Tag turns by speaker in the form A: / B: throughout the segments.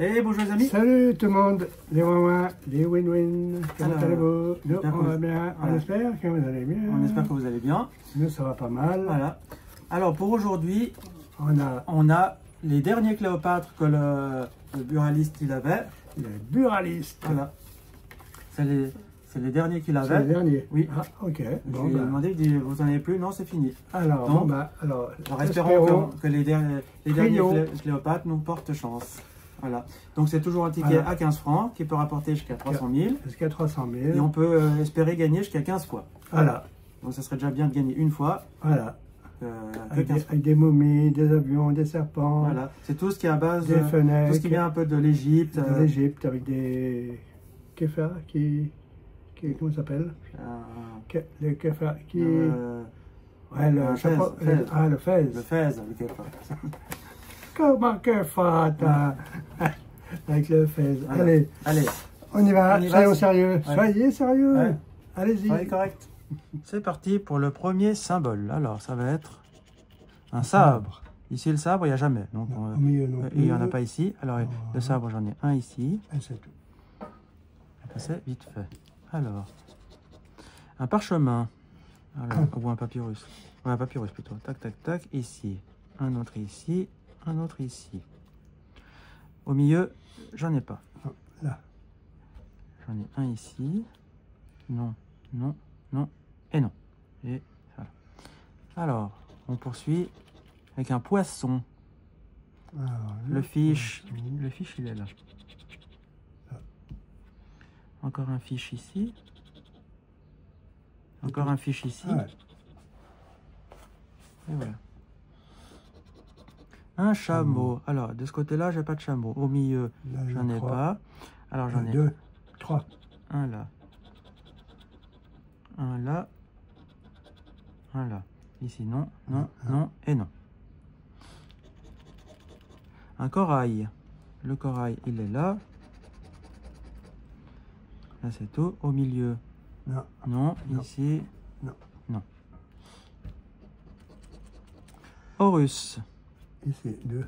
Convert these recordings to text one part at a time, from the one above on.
A: Et bonjour les amis.
B: Salut tout le monde, les Wawa, les win-win, comment
A: Alors,
B: allez-vous? Nous,
A: j'espère
B: on
A: que
B: va
A: vous-
B: bien,
A: voilà.
B: on espère que vous allez bien.
A: On espère que vous allez bien.
B: Nous, ça va pas mal.
A: Voilà. Alors pour aujourd'hui,
B: On a
A: on a les derniers Cléopâtres que le buraliste il avait.
B: les buralistes.
A: Voilà. C'est les derniers qu'il
B: C'est le
A: avait.
B: dernier.
A: Oui.
B: Ah, ok.
A: Je
B: Bon,
A: lui ai
B: bah,
A: demandé, il dit, vous en avez plus? Non, c'est fini.
B: alors,
A: Donc,
B: bon, bah, alors,
A: Alors espérons que les derniers
B: Prions.
A: Cléopâtres nous portent chance. Voilà. Donc c'est toujours un ticket
B: Voilà.
A: à 15 francs qui peut rapporter jusqu'à 300 000.
B: jusqu'à 300 000.
A: Et on peut espérer gagner jusqu'à 15 fois.
B: Voilà,
A: Donc ça serait déjà bien de gagner une fois
B: voilà.
A: que
B: Avec
A: 15 fois.
B: avec des momies, des avions, des serpents,
A: Voilà. C'est tout ce qui est à base
B: des
A: de tout
B: fenêtres,
A: ce qui vient un peu de l'Égypte.
B: de l'Égypte, avec des kéfars comment ça s'appelle? Les kéfars qui... ouais, le
A: fez,
B: chapeau...
A: fez.
B: Ah, le fez.
A: Le fez, le kéfar.
B: Comment que fata avec le fez.
A: Voilà.
B: Allez,
A: Allez,
B: on y va,
A: On y va,
B: soyons
A: c'est-
B: sérieux.
A: Ouais.
B: Soyez sérieux.
A: Ouais.
B: Allez-y.
A: soyez correct. C'est parti pour le premier symbole. Alors ça va être un sabre. Ici le sabre, il n'y a jamais. Donc,
B: Non, au milieu, non.
A: et il n'y en a pas ici. Alors le sabre, j'en ai un ici.
B: Et c'est tout.
A: C'est vite fait. Alors, un parchemin. Alors, ou un papyrus. Ouais, un papyrus plutôt. Tac, tac, tac. Ici. Un autre ici. Un autre ici. Au milieu, j'en ai pas.
B: Non, là.
A: J'en ai un ici. Non, non, non et non. Et voilà. Alors, on poursuit avec un poisson.
B: Alors,
A: Le fiche,
B: poisson.
A: le fiche, il est là. Encore un fiche ici. Encore un fiche ici.
B: Ah ouais.
A: Et voilà. Un chameau. Alors, de ce côté-là, j'ai pas de chameau. Au milieu,
B: Là,
A: j'en ai
B: trois.
A: pas. Alors, j'en ai
B: 2, 3.
A: un là. Un là. Un là. Ici, non, non, non et non. Un corail. Le corail, il est là. Là, c'est tout. Au milieu,
B: Non.
A: non.
B: Non.
A: Ici,
B: Non.
A: non. Horus.
B: Ici, 2.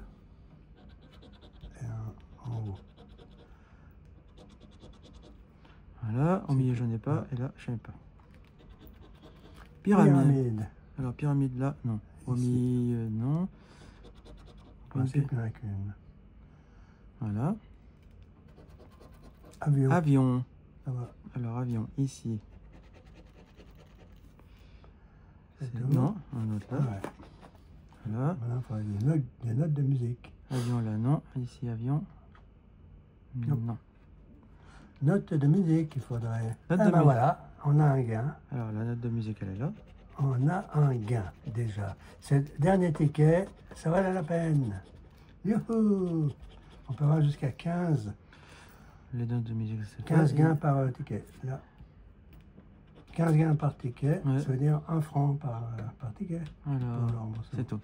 B: Et un en haut.
A: Voilà. Au milieu, je n'ai pas. Et là, je n'ai pas. Pyramide.
B: Pyramide.
A: Alors, pyramide là, non. Au
B: Ici.
A: milieu, non.
B: En principe, il n'y en a qu'une.
A: Voilà.
B: Avion.
A: Avion.
B: Ça va.
A: Alors, avion, ici.
B: C'est
A: C'est-
B: tout.
A: Non, un autre là.
B: Ouais.
A: Voilà.
B: Maintenant, il faudrait des notes de musique.
A: Avion là, non. Ici, avion.
B: Non.
A: Non.
B: Notes de musique, il faudrait.
A: Note
B: Ah
A: de
B: ben
A: musique.
B: voilà, on a un gain.
A: Alors, la note de musique, elle est là.
B: On a un gain, déjà. Ce dernier ticket, ça valait la peine. Youhou! On peut avoir jusqu'à 15.
A: Les notes de musique, c'est
B: 15
A: là.
B: gains par ticket. Là. 15 gains par ticket,
A: Ouais.
B: ça veut dire 1 franc par ticket.
A: Alors,
B: Pour le remboursement.
A: c'est tout.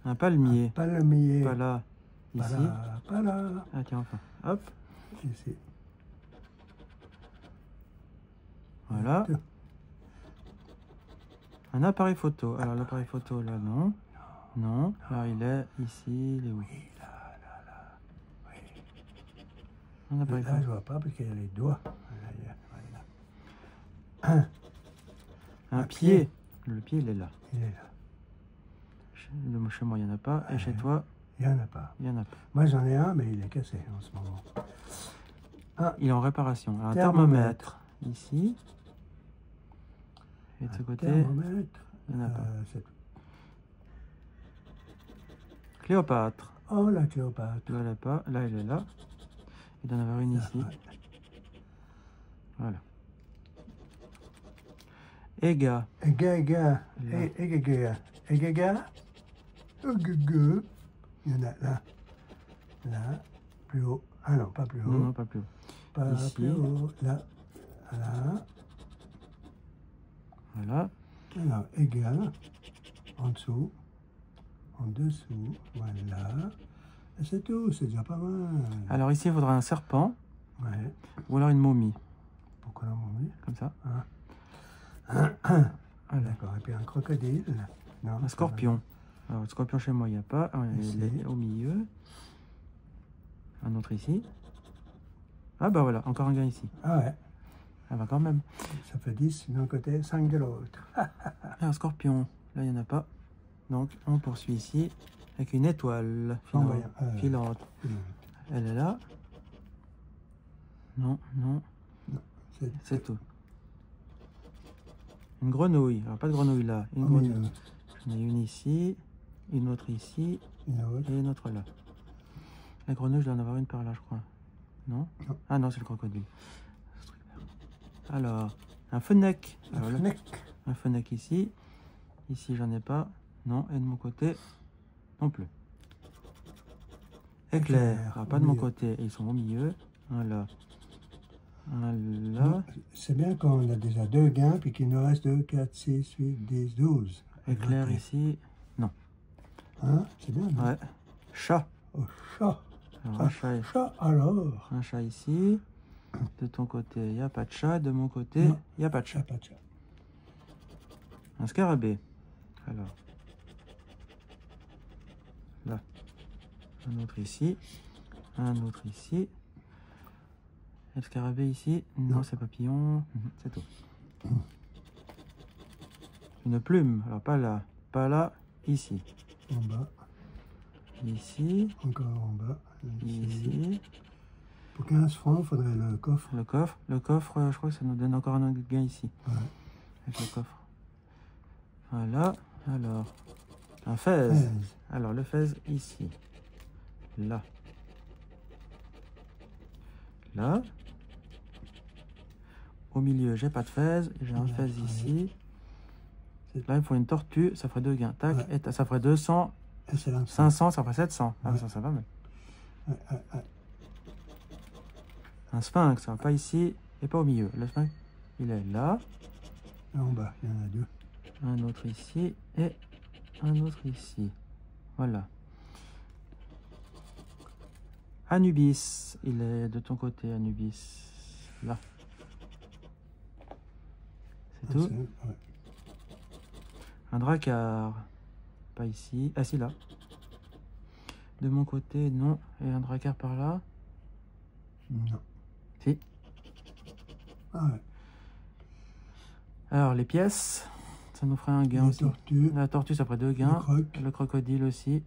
A: Un palmier.
B: Palmier.
A: Pas là.
B: Pas
A: Ici.
B: là, pas là.
A: Ah, tiens, enfin. Hop.
B: Ici.
A: Voilà.
B: Tout.
A: Un appareil photo. Alors, l'appareil photo, là, non. Non. Alors, il est ici. Il est où?
B: Oui, là, là, là. Oui.
A: Un appareil
B: Là, je
A: photo.
B: vois pas parce qu'il y a les doigts. Voilà.
A: Un
B: un
A: pied.
B: pied.
A: Le pied, il est là.
B: Il est là.
A: Chez moi, il n'y en a pas. Et chez toi,
B: Il n'y en a pas.
A: il n'y en a pas.
B: Moi, j'en ai un, mais il est cassé en ce moment.
A: Il est en réparation. Alors, un
B: Thermomètre.
A: thermomètre. Ici. Et de ce
B: Un
A: côté,
B: thermomètre.
A: il n'y en a pas.
B: C'est tout.
A: Cléopâtre.
B: Oh, la Cléopâtre.
A: Là, elle est pas. Là, elle est là. Il doit y en avoir une ici.
B: Ouais.
A: Voilà. Ega.
B: Ega.
A: Là.
B: Ega. Il y en a là. Là. Plus haut. Ah non, pas plus haut.
A: Non, non, pas plus haut.
B: Pas
A: ici.
B: plus haut. Là. Là.
A: Voilà.
B: Alors, égal. En dessous. En dessous. Voilà. Et c'est tout. C'est déjà pas mal.
A: Alors ici, il faudra un serpent
B: Ouais.
A: ou alors une momie.
B: Pourquoi la momie?
A: Comme ça.
B: Ah,
A: Voilà.
B: d'accord. Et puis un crocodile. Non,
A: Un scorpion. Alors, le scorpion chez moi, il n'y a pas.
B: Ici.
A: Il est au milieu. Un autre ici. Ah bah voilà, encore un gain ici.
B: Ah ouais,
A: Ah bah quand même.
B: ça fait 10 d'un côté, 5 de l'autre.
A: Un scorpion, là il n'y en a pas. Donc on poursuit ici avec une étoile
B: Flamboyant,
A: filante. Elle est là. Non, non, c'est tout. Une grenouille. Alors pas de grenouille là. Une grenouille. J'en ai une ici, une autre ici et une autre là. La grenouille, je dois en avoir une par là, je crois. Non,
B: non.
A: Ah non, c'est le crocodile. Alors, un fennec. Un fennec ici. Ici, j'en ai pas. Non, et de mon côté, non plus. Éclair. Alors, pas de mon côté, ils sont au milieu. Un là. Un là.
B: C'est bien qu'on a déjà 2 gains, puis qu'il nous reste 2, 4, 6, 8, 10, 12.
A: Éclair ici. Non.
B: Hein? C'est bien, non?
A: Ouais. Chat.
B: Oh, chat.
A: Alors,
B: Chat alors.
A: Un chat ici. De ton côté, il n'y a pas de chat. De mon côté, il n'y a pas de chat.
B: Pas de chat.
A: Un scarabée. Alors. Là. Un autre ici. Un autre ici. Et le scarabée ici. Non, c'est papillon. C'est tout. Une plume. Alors pas là. Pas là. Ici.
B: En bas.
A: Ici.
B: Encore en bas.
A: Ici.
B: Pour 15 francs, il faudrait le coffre.
A: Le coffre, je crois que ça nous donne encore un autre gain ici.
B: Ouais.
A: Avec le coffre. Voilà. Alors. Un fez. Alors le fez ici. Là. Là. Au milieu, j'ai pas de fez. J'ai un fez ici. Là, il faut une tortue. Ça ferait 2 gains. Tac.
B: Ouais.
A: Et ça ferait 200. 500, ça ferait 700. Ah, ça va mal. Un sphinx, ça va pas ici et pas au milieu. Le sphinx, il est là.
B: Là en bas, il y en a 2.
A: Un autre ici et un autre ici. Voilà. Anubis, il est de ton côté, Anubis. Là. C'est tout.
B: Ouais.
A: Un drakkar. Pas ici. Ah si, là. De mon côté, non. Et un drakkar par là.
B: Non.
A: Si.
B: Ah ouais.
A: Alors, les pièces, ça nous ferait un gain aussi. La tortue, ça ferait 2 gains. Le crocodile aussi.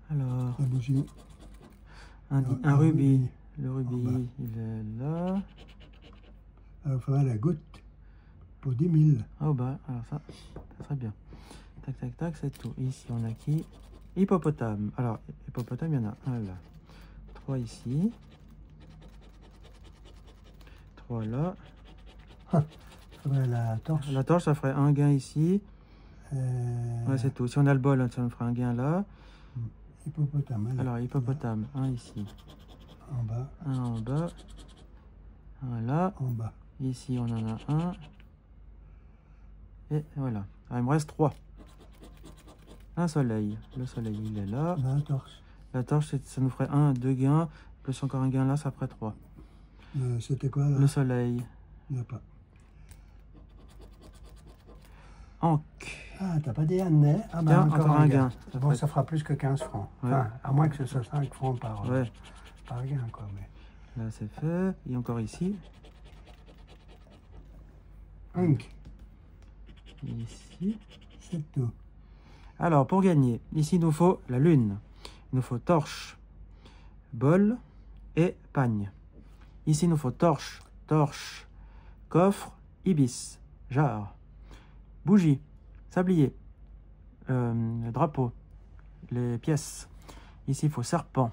A: Alors,
B: la bougie.
A: Un rubis. Le rubis, il est là.
B: Alors, il faudrait la goutte pour 10 000.
A: Oh bah, alors ça serait bien. Tac, tac, tac, c'est tout. Ici, on a qui? Hippopotame. Alors, hippopotame, il y en a un là. 3 ici. 3 là.
B: Faudrait la torche.
A: La torche, ça ferait un gain ici. Ouais, c'est tout. Si on a le bol, ça nous ferait un gain là.
B: Hippopotame.
A: Alors, hippopotame, un ici.
B: En bas.
A: Un en bas. Un là.
B: En bas.
A: Ici, on en a un. Et voilà. Alors, il me reste 3. Un soleil. Le soleil, il est là.
B: La torche.
A: La torche, ça nous ferait 1, 2 gains. Plus encore un gain là, ça ferait 3.
B: C'était quoi là?
A: Le soleil.
B: Il n'y a pas.
A: Ankh.
B: Ah, t'as pas dit Année? Ah, bah,
A: Tiens, encore un gain.
B: Bon, ça fera plus que 15 francs.
A: Ouais.
B: Enfin, à moins que ce soit 5 francs par
A: Ouais.
B: gain, quoi. Mais...
A: Là, c'est fait. Et encore ici.
B: Ankh.
A: Ici.
B: C'est tout.
A: Alors, pour gagner, ici, il nous faut la lune. Il nous faut torche, bol et pagne. Ici, il nous faut torche, coffre, ibis, jarre, bougie, sablier, drapeau, les pièces. Ici, il faut serpent,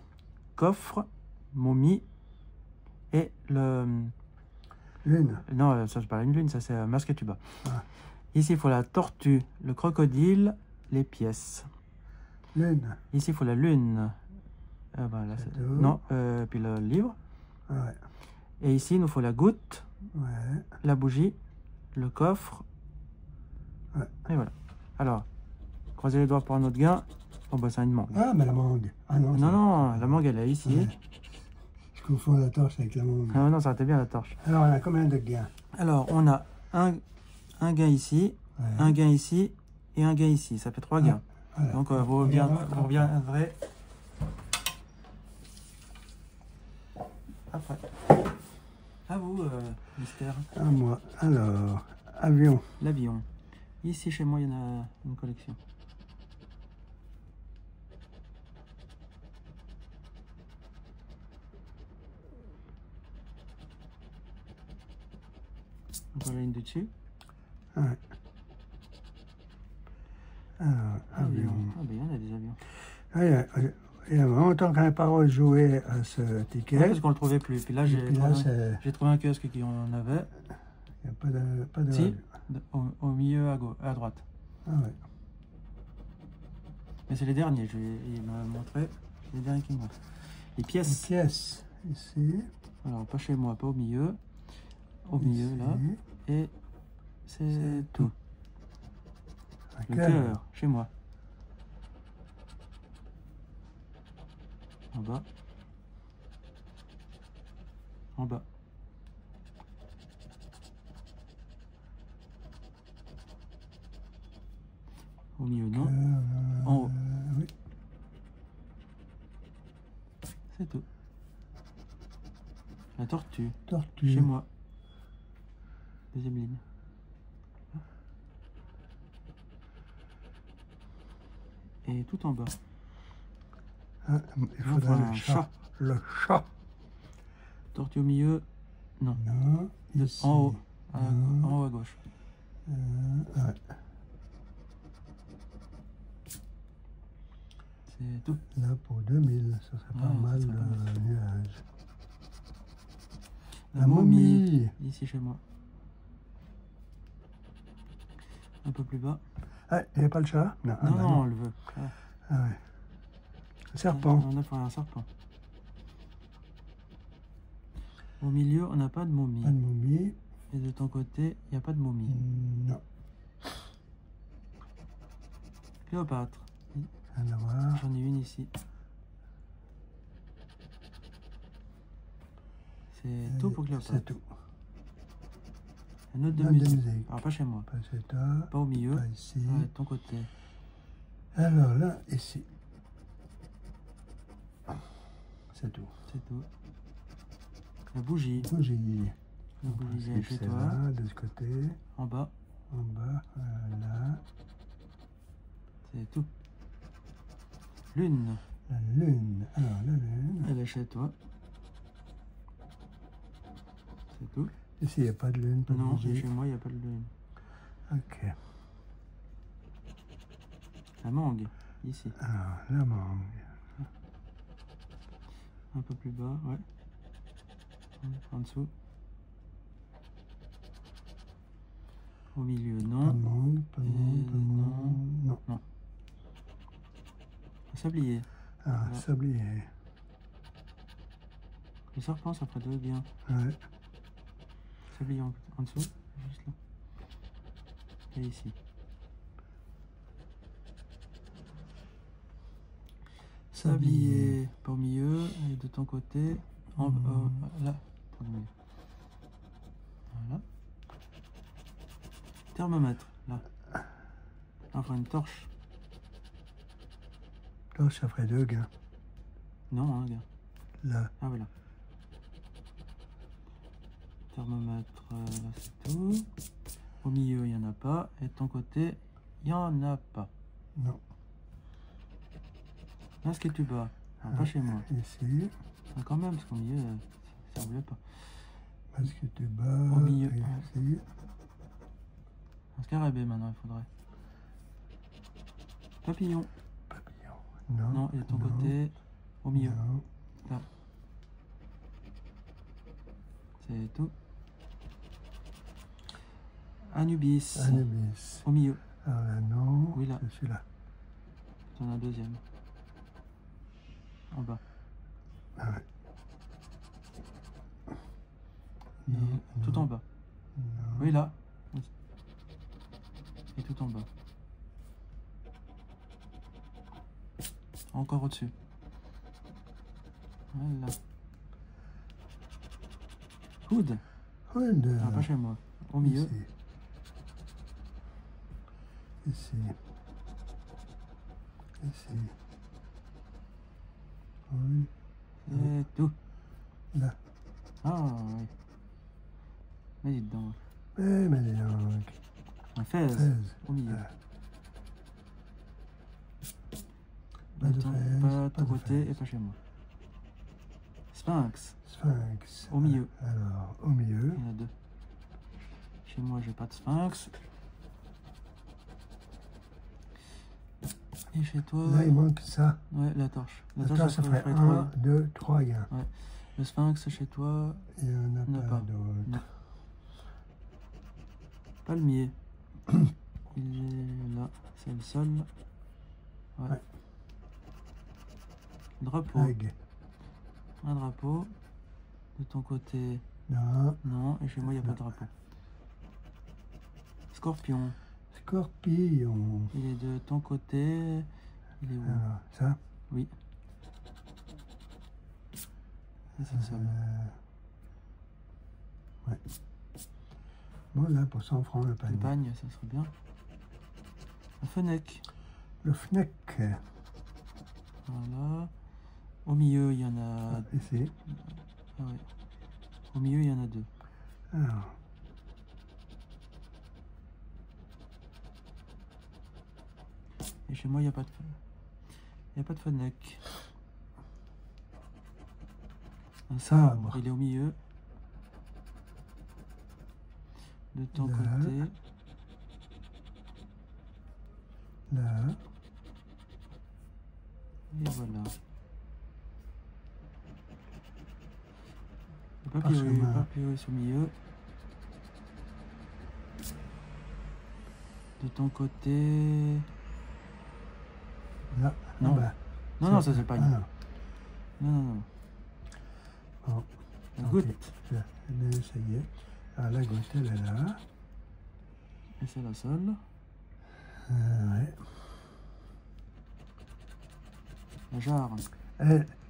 A: coffre, momie et le...
B: Lune.
A: Non, ça, c'est pas une lune, ça, c'est masque et tuba.
B: Ah.
A: Ici, il faut la tortue, le crocodile, les pièces.
B: Lune.
A: Ici, il faut la lune. Ah ben, là, non, puis le livre.
B: Ouais.
A: Et ici, il nous faut la goutte,
B: Ouais.
A: la bougie, le coffre.
B: Ouais.
A: Et voilà. Alors, croisez les doigts pour un autre gain. Oh, bah, c'est une mangue.
B: Ah, mais la mangue. Ah non.
A: Non, la mangue, elle est ici.
B: Ouais. Je confonds la torche avec la mangue.
A: Ah non, ça aurait été bien la torche.
B: Alors, on a combien de gains?
A: Alors, on a un gain ici,
B: Ouais.
A: un gain ici et un gain ici. Ça fait 3 gains.
B: Voilà.
A: Donc, vous
B: On reviendra
A: reviendrez après. À vous, Mystère.
B: À moi. Alors, avion.
A: L'avion. Ici, chez moi, il y en a une collection. Encore la ligne de dessus.
B: Ouais. Alors, avion.
A: Ah ben, il y en a des avions.
B: Ah, il y a longtemps qu'on n'a pas rejoué à ce
A: Ouais,
B: ticket.
A: parce qu'on le trouvait plus. Puis là,
B: Et puis là,
A: j'ai trouvé un kiosque qui en avait.
B: il n'y a pas de
A: Si,
B: avion.
A: au milieu à droite.
B: Ah ouais.
A: Mais c'est les derniers. Il m'a montré. C'est les derniers qui me montrent. Les
B: Une
A: pièces.
B: pièce ici.
A: Alors, pas chez moi, pas au milieu. Au milieu,
B: ici.
A: là. Et c'est tout.
B: Un
A: Le
B: cœur.
A: cœur, chez moi. En bas. En bas. Au milieu, non. En haut.
B: Oui.
A: C'est tout. La tortue,
B: Tortue.
A: chez moi. Deuxième ligne. Et tout en bas.
B: Ah, il faudrait
A: Enfin,
B: le chat. Le chat.
A: Tortue au milieu. Non.
B: Non. Ici.
A: En haut.
B: Non.
A: En haut à gauche.
B: Ouais.
A: C'est tout.
B: Là, pour 2000, ça serait pas
A: Ouais,
B: mal
A: ça serait pas mal.
B: le nuage.
A: La
B: La momie.
A: Ici chez moi. Un peu plus bas.
B: Ah, il n'y a pas le chat? Non,
A: Non,
B: bah
A: non, on le veut. Ah.
B: Ah ouais. Le serpent.
A: On a fait un serpent. Au milieu, on n'a pas de momie.
B: Pas de momie.
A: Et de ton côté, il n'y a pas de momie.
B: Non.
A: Cléopâtre.
B: Rien à voir.
A: J'en ai une ici. C'est tout pour Cléopâtre.
B: C'est tout.
A: Un autre de
B: Note de
A: musique.
B: musique.
A: Alors, pas chez moi.
B: Pas chez toi.
A: Pas au milieu.
B: Pas ici.
A: Ouais, de ton côté.
B: Alors là, ici. C'est tout.
A: C'est tout. La bougie.
B: Bougie.
A: La bougie
B: C'est
A: chez
B: c'est
A: toi.
B: là, de ce côté.
A: En bas.
B: En bas. Voilà.
A: C'est tout. Lune.
B: La lune. Alors, la lune.
A: Elle est chez toi. C'est tout.
B: Ici, il n'y a pas de lune, pas de
A: Non,
B: bougie.
A: chez moi, il n'y a pas de lune.
B: Ok.
A: La mangue. Ici.
B: Alors, la mangue.
A: Un peu plus bas, ouais. En dessous. Au milieu,
B: Pas de
A: non.
B: mangue, pas de mangue, pas de mangue. Non.
A: Un sablier.
B: Ah,
A: Voilà.
B: sablier.
A: Le serpent, ça ferait 2 bien.
B: Ouais.
A: Sablier en dessous, juste là. Et ici. Sablier, pas au milieu, et de ton côté, là, pour le milieu. Voilà. Thermomètre, là. Enfin, une torche.
B: Là, ça ferait 2 gains.
A: Non, hein, gars.
B: Là.
A: Ah, voilà. Thermomètre, là, c'est tout. Au milieu, il n'y en a pas. Et de ton côté, il n'y en a pas.
B: Non.
A: Là, ce que tu bats. Ah, pas chez moi.
B: Ici.
A: Ah, quand même, parce qu'au milieu, ça ne voulait pas.
B: Est-ce que tu bats
A: Au milieu.
B: ici.
A: Un scarabée, maintenant, il faudrait. Papillon.
B: Papillon. Non.
A: Non, et de ton côté, au milieu.
B: Non.
A: Là. C'est tout. Anubis.
B: Anubis.
A: Au milieu.
B: Alors là, non.
A: Oui, là.
B: C'est celui-là.
A: Tu en as un deuxième. En bas.
B: Ah ouais.
A: Et
B: Non,
A: tout
B: non,
A: en bas.
B: non.
A: Oui, là. Et tout en bas. Encore au-dessus. Voilà. Hood.
B: Hood.
A: Ah, pas chez moi. Au milieu.
B: Ici. Ici. Ici. Oui.
A: Et tout.
B: Là.
A: Ah, oui. Mais dis donc.
B: Eh, mais dis donc.
A: Un 16
B: 16.
A: au milieu.
B: Ah. Pas de
A: Attends,
B: fraise,
A: pas de
B: pas
A: ton
B: de
A: côté
B: fraise.
A: et pas chez moi. Sphinx.
B: Sphinx.
A: Au milieu.
B: Alors, au milieu.
A: Il y en a 2. Chez moi, j'ai pas de sphinx. Et chez toi...
B: Là, il manque ça.
A: Ouais, la torche.
B: La torche, ça ferait 1, 2, 3 gains.
A: Ouais. Le sphinx, chez toi...
B: Il n'y en a
A: Il n'y en a
B: pas
A: pas.
B: d'autres.
A: Non. Palmier. Il est là. C'est le seul. Ouais.
B: Ouais.
A: Drapeau.
B: Flag.
A: Un drapeau. De ton côté,
B: Non.
A: non. Et chez moi, il n'y a pas de drapeau. Scorpion.
B: Scorpion.
A: Il est de ton côté. Il est où?
B: Alors, ça.
A: Oui. Et c'est le seul.
B: Ouais. Bon, là, pour 100 francs, le
A: Le
B: panier.
A: pagne, ça serait bien. Un fennec.
B: Le FNEC.
A: Voilà. Au milieu, il y en a...
B: Ici.
A: Ah ouais. Au milieu, il y en a 2.
B: Alors,
A: Et chez moi, il n'y a pas de... Il n'y a pas de fennec. Un sabre. Il est au milieu. De ton
B: Là.
A: côté.
B: là.
A: Et voilà. Le papyrus, papyrus au milieu. De ton côté...
B: Là.
A: Non.
B: Ah bah,
A: Non, non, ça c'est le pagne.
B: ah non.
A: Non, non, non.
B: Bon,
A: La
B: tant
A: goutte.
B: pis. Je l'ai essayé. Alors, la goutte, elle est là.
A: Et c'est la seule.
B: Ouais.
A: La jarre.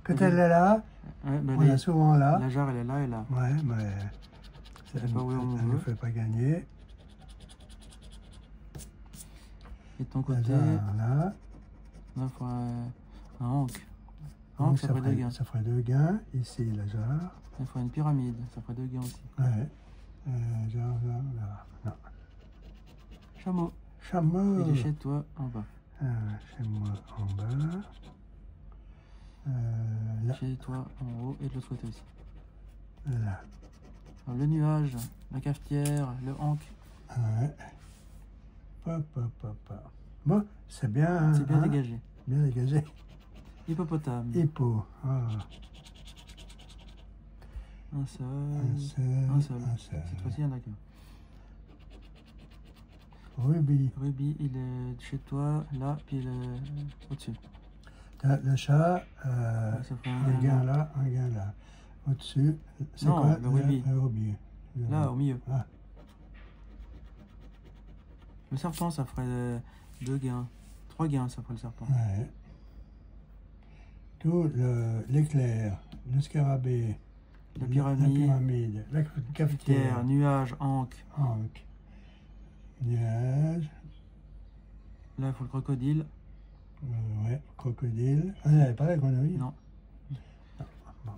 B: Quand elle est là,
A: Ouais, ben
B: on
A: là,
B: est souvent là.
A: la jarre, elle est là et là.
B: Ouais, mais
A: Ça
B: elle
A: fait pas où on
B: ne nous
A: veut.
B: fait pas gagner.
A: Et de ton
B: La
A: côté,
B: jarre, là.
A: là, il faut un hank.
B: Donc,
A: Hank, ça ferait 2 gains.
B: ça ferait 2 gains. Ici, la jarre.
A: Il faut une pyramide, ça ferait 2 gains aussi.
B: Ouais. Jarre, non.
A: Chameau.
B: Chameau.
A: Il est chez toi en bas.
B: Chez moi en bas. Là.
A: Chez toi en haut et de l'autre côté aussi.
B: Là.
A: Alors, le nuage, la cafetière, le hank.
B: Ouais. Papa. Bon, c'est bien.
A: C'est bien
B: hein?
A: dégagé.
B: Bien dégagé.
A: Hippopotame.
B: Hippo. Ah.
A: Un seul.
B: Un seul.
A: Cette fois-ci, il y en a qu'un.
B: Ruby.
A: Ruby, il est chez toi, là, puis il est au-dessus.
B: Le chat,
A: Ça fait
B: un gain là, un gain là. Au-dessus, c'est
A: Non,
B: quoi
A: le rubis.
B: Le rubis.
A: Là, au milieu.
B: Ah.
A: Le serpent, ça ferait 2 gains. 3 gains, ça ferait le serpent.
B: Ouais. Tout l'éclair, le scarabée,
A: La pyramide,
B: la cafetière,
A: nuage, hank.
B: hank, nuage,
A: Là, il faut le crocodile.
B: ouais, crocodile. Ah, il n'y avait pas la grenouille?
A: Non,
B: Bon.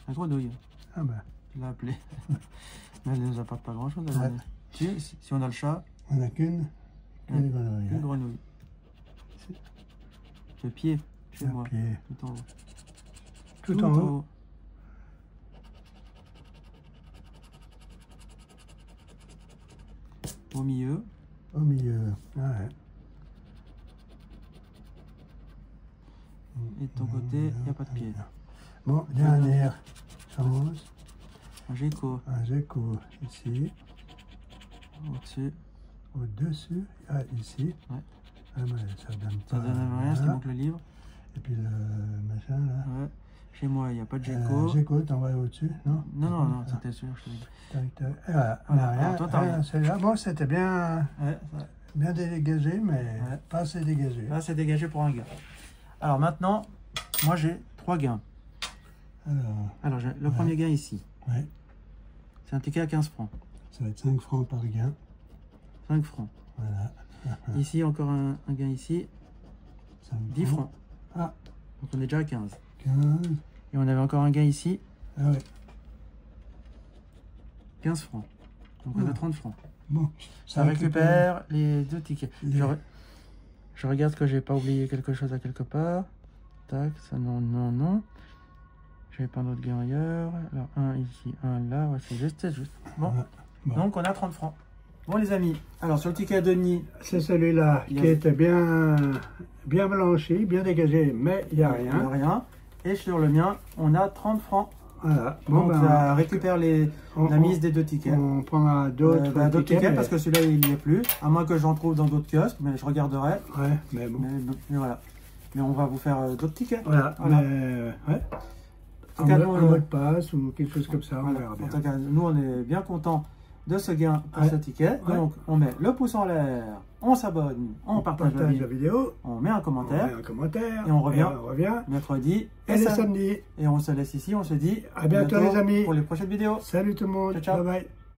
A: la grenouille.
B: Ah ben,
A: Je l'ai appelée. Mais elle ne nous apporte pas grand-chose, la
B: Ouais.
A: grenouille. Si on a le chat,
B: on n'a qu'une grenouille.
A: une
B: hein.
A: grenouille. Le pied, chez
B: Un
A: moi.
B: pied.
A: Tout en haut.
B: Tout en haut.
A: Au milieu.
B: Au milieu. Ah ouais.
A: Et de ton côté, il n'y a pas de pied.
B: Bon, dernière chance.
A: Un gecko
B: Un gecko ici,
A: au-dessus.
B: au-dessus, ah, ici.
A: Ouais.
B: Ah, mais ça donne
A: Ça
B: pas.
A: donne rien, ce qui
B: là.
A: manque le livre.
B: Et puis le machin là.
A: Ouais. Chez moi, il n'y a pas de gecko.
B: Gecko, t'en vas au-dessus, non?
A: Non, c'était sûr, je te l'ai dit.
B: Tac, tac. Ah,
A: Voilà.
B: rien,
A: Alors, toi, t'as rien.
B: c'est là. Bon, c'était bien,
A: Ouais,
B: bien dégagé, mais
A: Ouais.
B: pas assez dégagé.
A: là, c'est dégagé pour un gain. Alors maintenant, moi j'ai 3 gains. Alors, j'ai le premier gain ici.
B: Ouais,
A: C'est un ticket à 15 francs.
B: ça va être 5 francs par gain.
A: 5 francs.
B: Voilà.
A: Ici, encore un gain ici. 10 francs.
B: Ah,
A: Donc on est déjà à 15.
B: 15.
A: Et on avait encore un gain ici.
B: Ah ouais.
A: 15 francs. Donc on a 30 francs.
B: Bon,
A: Ça récupère les 2 tickets.
B: Les-
A: Je regarde que j'ai pas oublié quelque chose à quelque part. Tac, ça non, non, non. J'avais pas d'autres gains ailleurs. Alors un ici, un là. Ouais, c'est juste, c'est juste. Bon.
B: Voilà. Bon.
A: Donc on a 30 francs. Bon les amis, alors sur le ticket à Denis,
B: C'est celui-là
A: Il y
B: qui
A: a-
B: était bien blanchi, bien dégagé, mais il n'y a
A: il n'y a
B: rien.
A: rien. Et sur le mien, on a 30 francs.
B: Voilà.
A: Donc ça récupère la mise des 2 tickets.
B: On prendra d'autres
A: D'autres tickets
B: mais-
A: parce que celui-là il n'y est plus. À moins que j'en trouve dans d'autres kiosques, mais je regarderai.
B: Ouais, mais bon.
A: Mais voilà. Mais on va vous faire d'autres tickets.
B: Voilà,
A: Voilà.
B: mais ouais.
A: En tout cas, nous,
B: Un mot de passe ou quelque chose comme ça, on
A: Voilà.
B: verra bien.
A: En tout cas, nous on est bien contents de ce gain pour
B: Ouais.
A: ce ticket.
B: Ouais.
A: Donc on met le pouce en l'air, on s'abonne, on partage la
B: la
A: vidéo,
B: vidéo,
A: on met un
B: on
A: commentaire.
B: met un commentaire,
A: Et on revient. Mercredi
B: Et le
A: samedi.
B: samedi.
A: Et on se laisse ici, on se dit
B: À bientôt, les amis.
A: pour les prochaines vidéos.
B: Salut tout le monde.
A: Ciao, ciao.
B: Bye bye.